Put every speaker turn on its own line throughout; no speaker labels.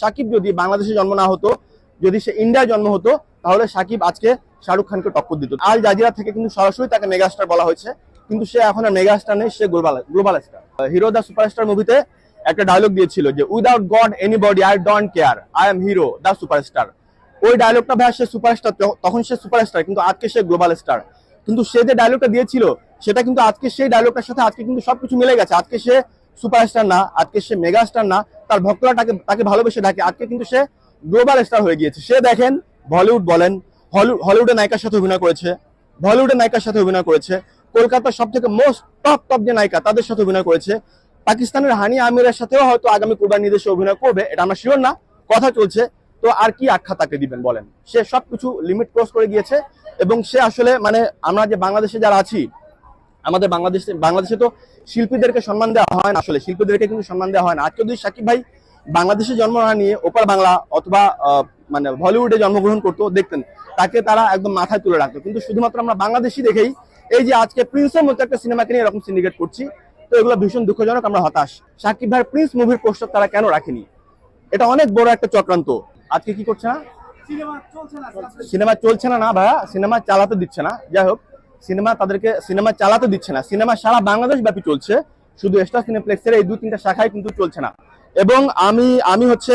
সাকিব যদি বাংলাদেশে জন্ম না হতো, যদি সে ইন্ডিয়ায় জন্ম হতো, তাহলে সাকিব আজকে শাহরুখ খানকে টক্কর দিত। আল জাজিরা থেকে কিন্তু সরাসরি তাকে মেগাস্টার বলা হয়েছে, কিন্তু সে এখন আর মেগাস্টার নেই, সে global star. Hero the superstar মুভিতে একটা ডায়লগ দিয়েছিল যে without God anybody I don't care, I am hero the superstar. ওই ডায়লগটা ভাই সে সুপারস্টার, তখন সে সুপারস্টার, কিন্তু আজকে সে গ্লোবাল স্টার। কিন্তু সে যে ডায়লগটা দিয়েছিল সেটা কিন্তু আজকে সেই ডায়লগটার সাথে আজকে কিন্তু সবকিছু মিলে গেছে। আজকে সে সুপারস্টার না, আজকে সে মেগাস্টার না, তার ভক্তরা তাকে ভালোবেসে ডাকে, আজকে কিন্তু সে গ্লোবাল স্টার হয়ে গিয়েছে। সে দেখেন বলিউড বলেন, হলিউডের নায়িকার সাথে অভিনয় করেছে, বলিউডের নায়িকার সাথে অভিনয় করেছে, কলকাতার সব থেকে মোস্ট টপ যে নায়িকা তাদের সাথে অভিনয় করেছে, পাকিস্তানের হানি আমিরের সাথেও হয়তো আগামী কুরবানি ঈদে অভিনয় করবে, এটা আমরা শিওর না, কথা চলছে। তো আর কি আখ্যা তাকে দিবেন বলেন? সে সবকিছু লিমিট ক্রস করে গিয়েছে। এবং সে আসলে মানে আমরা যে বাংলাদেশে যারা আছি, আমাদের বাংলাদেশে তো শিল্পীদেরকে সম্মান দেওয়া হয় না, আসলে শিল্পীদেরকে কিন্তু সম্মান দেওয়া হয় না। আজকে যদি সাকিব ভাই বাংলাদেশে জন্ম না নিয়ে ওপার বাংলা অথবা মানে হলিউডে জন্মগ্রহণ করতো, দেখতেন তাকে তারা একদম মাথায় তুলে রাখতো। কিন্তু শুধুমাত্র আমরা বাংলাদেশি দেখেই এই যে আজকে প্রিন্সের মতো একটা সিনেমাকে নিয়ে এরকম সিন্ডিকেট করছি, তো এগুলো ভীষণ দুঃখজনক, আমরা হতাশ। সাকিব ভাইয়ের প্রিন্স মুভির পোস্টার তারা কেন রাখেনি? এটা অনেক বড় একটা চক্রান্ত। আজকে কি করছে না, সিনেমা চলছে না, না ভাইয়া, সিনেমা চালাতে দিচ্ছে না। যাই হোক, তাদেরকে সিনেমা চালাতে দিচ্ছে না। সিনেমা সারা বাংলাদেশ ব্যাপী চলছে, শুধু স্টার সিনেপ্লেক্সের এই 2-3টা শাখায় কিন্তু চলছে না। এবং আমি হচ্ছে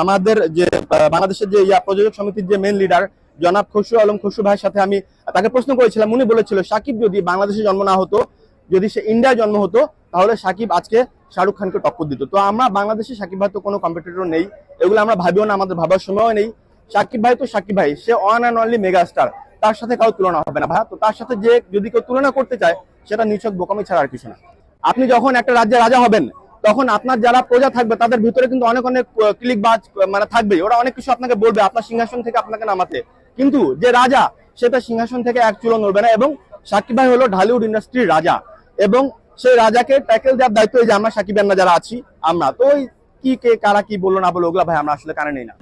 আমাদের যে বাংলাদেশের যে প্রযোজক সমিতির যে মেন লিডার জনাব খসরু আলম খসরু ভাইয়ের সাথে আমি তাকে প্রশ্ন করেছিলাম। উনি বলেছিল সাকিব যদি বাংলাদেশে জন্ম না হতো, যদি সে ইন্ডিয়ায় জন্ম হতো, তাহলে সাকিব আজকে শাহরুখ খানকে টক্কর দিত। তো আমরা বাংলাদেশে সাকিব ভাই তো কোনো কম্পিটিটর নেই, এগুলো আমরা ভাবিও না, আমাদের ভাবার সময়ও নেই। সাকিব ভাই তো সাকিব ভাই, সে one and only megastar, তার সাথে কারো তুলনা হবে না ভাইয়া। তো তার সাথে যে যদি কেউ তুলনা করতে চায়, সেটা নিছক বোকামি ছাড়া আর কিছু না। আপনি যখন একটা রাজ্যে রাজা হবেন, তখন আপনার যারা প্রজা থাকবে তাদের ভিতরে কিন্তু অনেক ক্লিকবাজ মানে থাকবে, ওরা অনেক কিছু আপনাকে বলবে আপনার সিংহাসন থেকে আপনাকে নামাতে। কিন্তু যে রাজা, সেটা সিংহাসন থেকে এক চুলো নড়বে না। এবং সাকিব ভাই হলো ঢালিউড ইন্ডাস্ট্রির রাজা, এবং সেই রাজাকে ট্যাকেল দেওয়ার দায়িত্ব এই যে আমরা সাকিব ভাইরা যারা আছি আমরা। তো ওই কি কে কারা কি বললো না বললো, ওগুলা ভাই আমরা আসলে কানে নেই না।